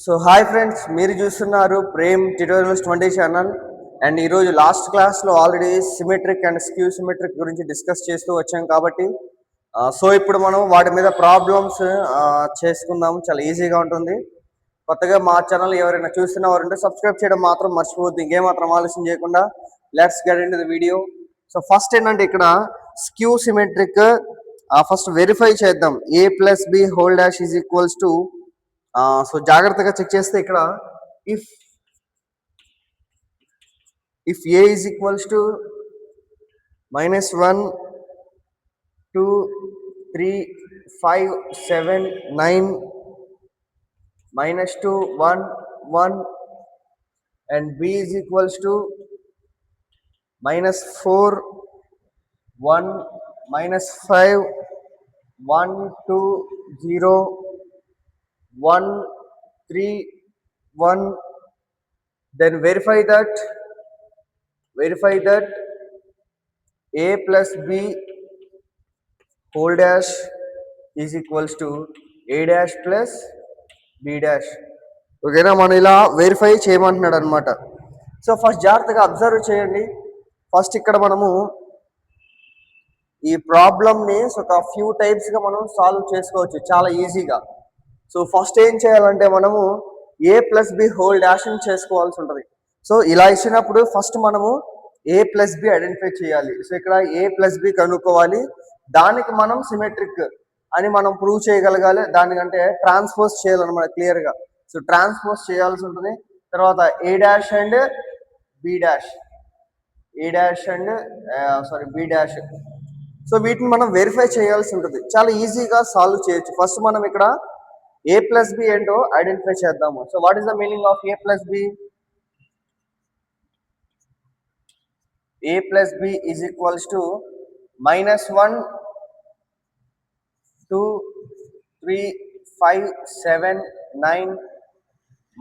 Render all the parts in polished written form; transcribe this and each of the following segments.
So hi friends, మీరు చూస్తున్నారు Prem tutorials 20 channel. And ఈరోజు లాస్ట్ క్లాస్లో already symmetric and skew symmetric గురించి డిస్కస్ చేస్తూ వచ్చాం కాబట్టి సో ఇప్పుడు మనం వాటి మీద ప్రాబ్లమ్స్ చేసుకుందాం. చాలా ఈజీగా ఉంటుంది. కొత్తగా మా ఛానల్ ఎవరైనా చూస్తున్న వారంటే సబ్స్క్రైబ్ చేయడం మాత్రం మర్చిపోవద్దు. ఇంకేమాత్రం ఆలస్యం చేయకుండా let's get into the video. So first ఏంటంటే ఇక్కడ స్క్యూ సిమెట్రిక్ ఫస్ట్ వెరిఫై చేద్దాం. a plus B whole dash is equals to so జాగ్రత్తగా చెక్ చేస్తే ఇక్కడ if a is equals to -1 2 3 5 7 9 -2 1 1 and b is equals to -4 1 -5 1 2 0 1 3 1, then verify that a plus b whole dash is equals to a dash plus b dash. ఓకేనా, మనం ఇలా verify చేయమంటున్నాడు అనమాట. So first జాగ్రత్తగా observe చేయండి. First ఇక్కడ మనము ఈ ప్రాబ్లమ్ని ఒక ఫ్యూ టైప్స్గా మనం సాల్వ్ చేసుకోవచ్చు చాలా ఈజీగా. సో ఫస్ట్ ఏం చేయాలంటే మనము ఏ ప్లస్ బి హోల్ డాష్ని చేసుకోవాల్సి ఉంటుంది. సో ఇలా ఇచ్చినప్పుడు ఫస్ట్ మనము ఏ ప్లస్ బి ఐడెంటిఫై చేయాలి. సో ఇక్కడ ఏ ప్లస్ బి కనుక్కోవాలి. దానికి మనం సిమెట్రిక్ అని మనం ప్రూవ్ చేయగలగాలి. దానికంటే ట్రాన్స్పోజ్ చేయాలన్నమాట క్లియర్గా. సో ట్రాన్స్పోజ్ చేయాల్సి ఉంటుంది. తర్వాత A dash and B dash, A dash and B dash. So వీటిని మనం వెరిఫై చేయాల్సి ఉంటుంది. చాలా ఈజీగా సాల్వ్ చేయొచ్చు. ఫస్ట్ మనం ఇక్కడ a plus b ఏంటో ఐడెంటిఫై చేద్దాము. So what is the meaning of a plus b? a plus b is equals to -1 2 3 5 7 9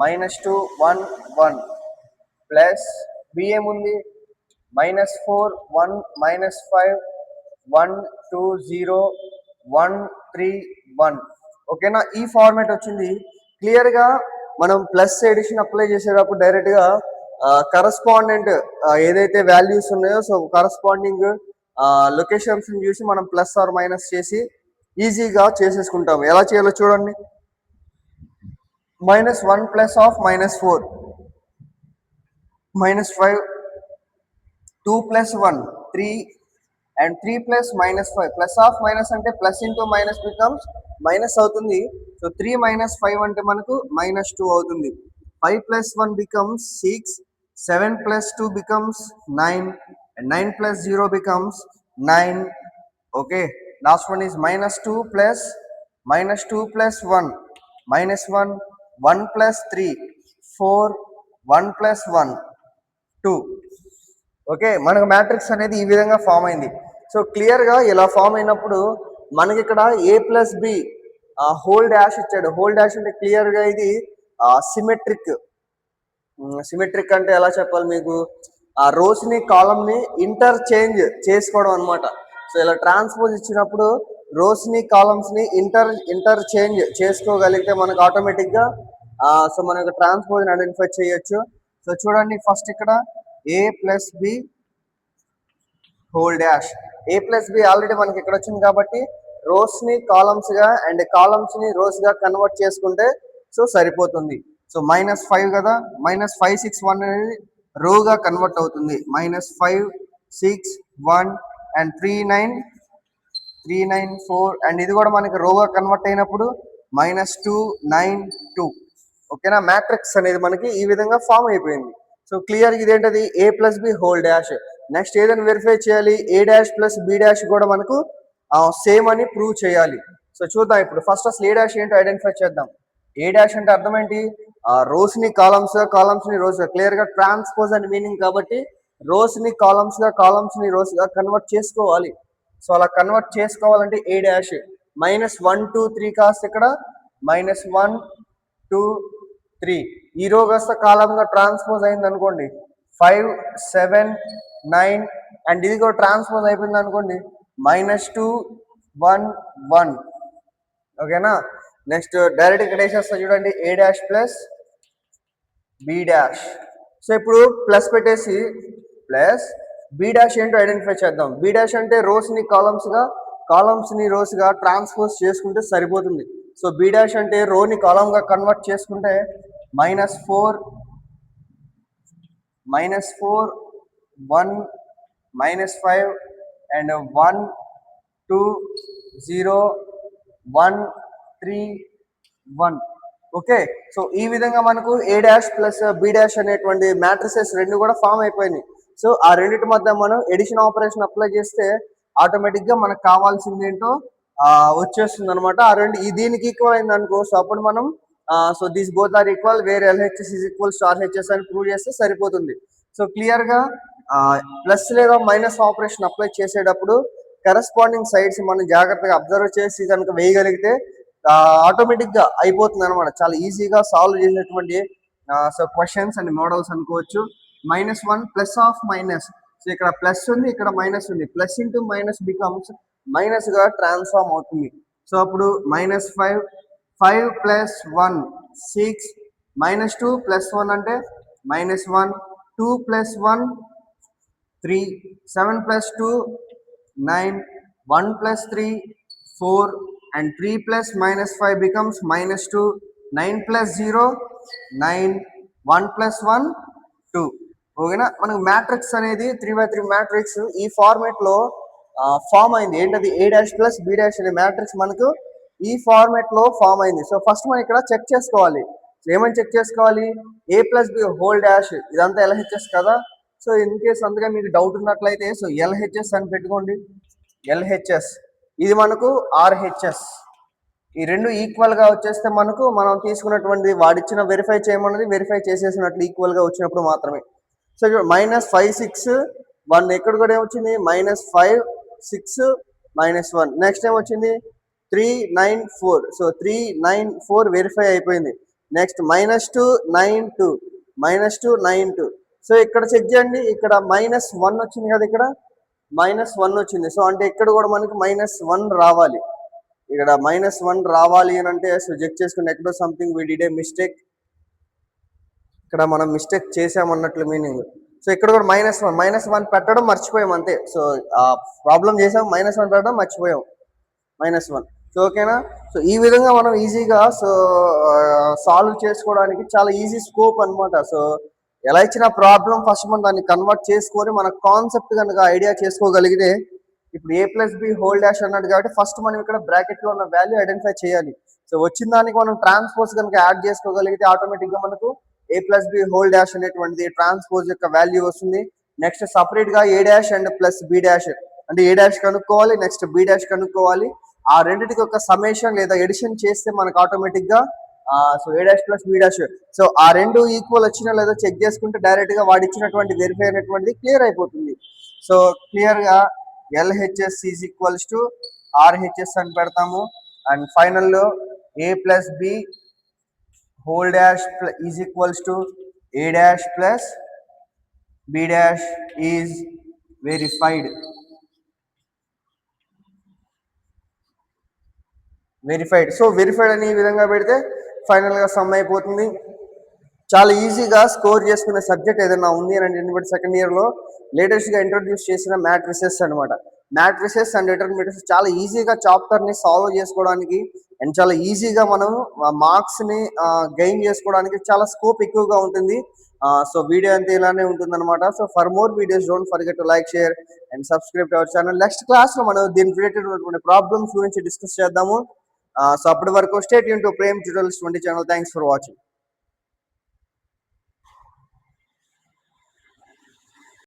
-2 1 1 plus b ఏముంది -4 1 -5 1 2 0 1 3 1. ఓకేనా, ఈ ఫార్మాట్ వచ్చింది. క్లియర్గా మనం ప్లస్ ఎడిషన్ అప్లై చేసేటప్పుడు డైరెక్ట్గా కరస్పాండెంట్ ఏదైతే వాల్యూస్ ఉన్నాయో సో కరస్పాండింగ్ లొకేషన్స్ చూసి మనం ప్లస్ ఆర్ మైనస్ చేసి ఈజీగా చేసేసుకుంటాము. ఎలా చేయాలో చూడండి. -1 plus of -4 -5 2 plus 1 3 and 3 plus -5 plus of minus అంటే plus into minus becomes minus అవుతుంది. సో 3 - 5 అంటే మనకు -2 అవుతుంది. 5 + 1 becomes 6, 7 + 2 becomes 9 and 9 + 0 becomes 9. Okay, last one is -2 plus -1 -1 1 + 3 4 1 + 1 2. Okay, మనకు మ్యాట్రిక్స్ అనేది ఈ విధంగా ఫామ్ అయింది. సో క్లియర్గా ఇలా ఫామ్ అయినప్పుడు మనకి ఇక్కడ ఏ ప్లస్ బి హోల్ డాష్ ఇచ్చాడు. హోల్ డాష్ అంటే క్లియర్గా ఇది సిమెట్రిక్. సిమెట్రిక్ అంటే ఎలా చెప్పాలి మీకు, ఆ రోస్ని కాలమ్ని ఇంటర్చేంజ్ చేసుకోవడం అనమాట. సో ఇలా ట్రాన్స్పోజ్ ఇచ్చినప్పుడు రోస్ని కాలమ్స్ని ఇంటర్చేంజ్ చేసుకోగలిగితే మనకు ఆటోమేటిక్గా సో మనకు ట్రాన్స్పోజ్ని ఐడెంటిఫై చేయొచ్చు. సో చూడండి, ఫస్ట్ ఇక్కడ ఏ ప్లస్ బి హోల్ డాష్. ఏ ప్లస్ బి ఆల్రెడీ మనకి ఇక్కడ వచ్చింది కాబట్టి రోస్ని కాలమ్స్గా అండ్ కాలమ్స్ని రోస్గా కన్వర్ట్ చేసుకుంటే సో సరిపోతుంది. సో -5 కదా, -5 6 1 అనేది రోగా కన్వర్ట్ అవుతుంది. -5 6 1 అండ్ 3 9 3 9 4 అండ్ ఇది కూడా మనకి రోగా కన్వర్ట్ అయినప్పుడు -2 9 2. ఓకేనా, మ్యాట్రిక్స్ అనేది మనకి ఈ విధంగా ఫామ్ అయిపోయింది. సో క్లియర్ ఇదేంటది A plus B whole dash. Next ఏదైనా వెరిఫై చేయాలి, A dash plus B dash కూడా మనకు సేమ్ అని ప్రూవ్ చేయాలి. సో చూద్దాం ఇప్పుడు. ఫస్ట్ అసలు ఏ డాష్ ఏంటో ఐడెంటిఫై చేద్దాం. ఏ డాష్ అంటే అర్థం ఏంటి, రోస్ని కాలమ్స్ని రోస్గా, క్లియర్గా ట్రాన్స్పోజ్ అని మీనింగ్ కాబట్టి రోస్ని కాలమ్స్ని రోస్గా కన్వర్ట్ చేసుకోవాలి. సో అలా కన్వర్ట్ చేసుకోవాలంటే ఏ డాష్ -1 2 3 కాస్త ఇక్కడ -1 2 3 ఈ రో కాస్త కాలంగా ట్రాన్స్పోజ్ అయింది అనుకోండి 5 7 9 అండ్ ఇది కూడా ట్రాన్స్పోజ్ అయిపోయింది అనుకోండి -2 1 1. ఓకేనా, నెక్స్ట్ డైరెక్ట్ ఇక్కడ వేసేస్తా చూడండి, A dash plus B dash. So ఇప్పుడు ప్లస్ పెట్టేసి ప్లస్ బి డాష్ ఏంటో ఐడెంటిఫై చేద్దాం. బి డాష్ అంటే రోస్ ని కాలమ్స్ ని రోస్ గా ట్రాన్స్పోజ్ చేసుకుంటే సరిపోతుంది. సో బి డాష్ అంటే రో ని కాలమ్ గా కన్వర్ట్ చేసుకుంటే -4 1 -5 అండ్ 1 2 0 1 3 1. ఓకే, సో ఈ విధంగా మనకు ఏ డాష్ ప్లస్ బి డాష్ అనేటువంటి మ్యాట్రిసెస్ రెండు కూడా ఫామ్ అయిపోయినాయి. సో ఆ రెండింటి మధ్య మనం ఎడిషన్ ఆపరేషన్ అప్లై చేస్తే ఆటోమేటిక్ గా మనకు కావాల్సింది ఏంటో వచ్చేస్తుంది అనమాట. ఆ రెండు దీనికి ఈక్వల్ అయింది అనుకో, సో అప్పుడు మనం so these both are equal where LHS is equals to RHS అని ప్రూవ్ చేస్తే సరిపోతుంది. సో క్లియర్ గా ప్లస్ లేదా మైనస్ ఆపరేషన్ అప్లై చేసేటప్పుడు కరెస్పాండింగ్ సైడ్స్ మనం జాగ్రత్తగా అబ్జర్వ్ చేసి కనుక వేయగలిగితే ఆటోమేటిక్ గా అయిపోతుంది అనమాట. చాలా ఈజీగా సాల్వ్ చేసేటువంటి సో క్వశ్చన్స్ అండ్ మోడల్స్ అనుకోవచ్చు. -1 ప్లస్ ఆఫ్ మైనస్, సో ఇక్కడ ప్లస్ ఉంది, ఇక్కడ మైనస్ ఉంది, plus into minus becomes minus గా ట్రాన్స్ఫార్మ్ అవుతుంది. సో అప్పుడు -5 5 ప్లస్ 1 6 -2 ప్లస్ 1 అంటే -1 2 plus 1 3 7 plus 2 9 1 plus 3 4 and 3 plus -5 becomes -2 9 plus 0 9 1 plus 1 2. ఓకేనా, మనకు మ్యాట్రిక్స్ అనేది 3x3 మ్యాట్రిక్స్ ఈ ఫార్మేట్ లో ఫామ్ అయింది. ఏంటది, ఏ డాష్ ప్లస్ బి డాష్ అనే మ్యాట్రిక్స్ మనకు ఈ ఫార్మేట్ లో ఫామ్ అయింది. సో ఫస్ట్ మనం ఇక్కడ చెక్ చేసుకోవాలి. ఏమని చెక్ చేసుకోవాలి, ఏ ప్లస్ బి హోల్ డాష్ ఇదంతా ఎల్హెచ్ఎస్ కదా. సో ఇన్ కేస్ అందుకే మీకు డౌట్ ఉన్నట్లయితే సో ఎల్హెచ్ఎస్ అని పెట్టుకోండి. ఎల్హెచ్ఎస్ ఇది మనకు ఆర్హెచ్ఎస్, ఈ రెండు ఈక్వల్ గా వచ్చేస్తే మనకు మనం తీసుకున్నటువంటి వాడిచ్చిన వెరిఫై చేయమన్నది వెరిఫై చేసేసినట్లు ఈక్వల్ గా వచ్చినప్పుడు మాత్రమే. సో -5 6 1 ఎక్కడ కూడా ఏమొచ్చింది -5 6 -1. నెక్స్ట్ ఏం వచ్చింది 3 9 4, సో 3 9 4 వెరిఫై అయిపోయింది. నెక్స్ట్ -2 9 2 -2 9 2. సో ఇక్కడ చెక్ చేయండి, ఇక్కడ -1 వచ్చింది కదా, ఇక్కడ -1 వచ్చింది. సో అంటే ఇక్కడ కూడా మనకి -1 రావాలి. ఇక్కడ -1 రావాలి అని అంటే సో చెక్ చేసుకుంటే ఎక్కడో something we did a mistake, ఇక్కడ మనం మిస్టేక్ చేసామన్నట్లు మీనింగ్. సో ఇక్కడ కూడా -1 పెట్టడం మర్చిపోయాం అంతే. సో ప్రాబ్లం చేసాం, -1 పెట్టడం మర్చిపోయాం, -1. సో ఓకేనా, సో ఈ విధంగా మనం ఈజీగా సో సాల్వ్ చేసుకోవడానికి చాలా ఈజీ స్కోప్ అనమాట. సో ఎలా ఇచ్చిన ప్రాబ్లం ఫస్ట్ మనం దాన్ని కన్వర్ట్ చేసుకొని మన కాన్సెప్ట్ కనుక ఐడియా చేసుకోగలిగితే, ఇప్పుడు ఏ ప్లస్ బి హోల్ డాష్ అన్నాడు కాబట్టి ఫస్ట్ మనం ఇక్కడ బ్రాకెట్ లో ఉన్న వాల్యూ ఐడెంటిఫై చేయాలి. సో వచ్చిన దానికి మనం ట్రాన్స్పోజ్ కనుక యాడ్ చేసుకోగలిగితే ఆటోమేటిక్ గా మనకు A plus B whole dash అనేటువంటిది ట్రాన్స్పోజ్ యొక్క వాల్యూ వస్తుంది. నెక్స్ట్ సపరేట్ గా A dash and plus B dash అంటే ఏ డాష్ కనుక్కోవాలి, నెక్స్ట్ బి డాష్ కనుక్కోవాలి. ఆ రెండింటికి ఒక సమేషన్ లేదా ఎడిషన్ చేస్తే మనకు ఆటోమేటిక్ గా so A dash plus B dash, so ఆ రెండు ఈక్వల్ వచ్చినా లేదా చెక్ చేసుకుంటే డైరెక్ట్ గా వాడు ఇచ్చినటువంటి వెరిఫై అయినటువంటిది క్లియర్ అయిపోతుంది. సో క్లియర్ గా LHS is equals to RHS అని పెడతాము. అండ్ ఫైనల్ లో A plus B whole dash is equals to A dash plus B dash is verified. So verified అని ఈ విధంగా పెడితే ఫైనల్ గా సమ్ అయిపోతుంది. చాలా ఈజీగా స్కోర్ చేసుకునే సబ్జెక్ట్ ఏదైనా ఉంది అని అంటే సెకండ్ ఇయర్ లో లేటెస్ట్ గా ఇంట్రొడ్యూస్ చేసిన మ్యాట్రిసెస్ అనమాట. మ్యాట్రిసెస్ అండ్ డిటర్మినేటర్స్ చాలా ఈజీగా చాప్టర్ ని సాల్వ్ చేసుకోవడానికి అండ్ చాలా ఈజీగా మనం మార్క్స్ ని గెయిన్ చేసుకోవడానికి చాలా స్కోప్ ఎక్కువగా ఉంటుంది. సో వీడియో అంతా ఇలానే ఉంటుంది అనమాట. So for more videos don't forget to like, share and subscribe to our channel. Next class లో మనం దీని రిలేటెడ్ ప్రాబ్లమ్స్ గురించి డిస్కస్ చేద్దాము. సో అప్పటి వరకు stay tune to Prem tutorials 20 channel. Thanks for watching.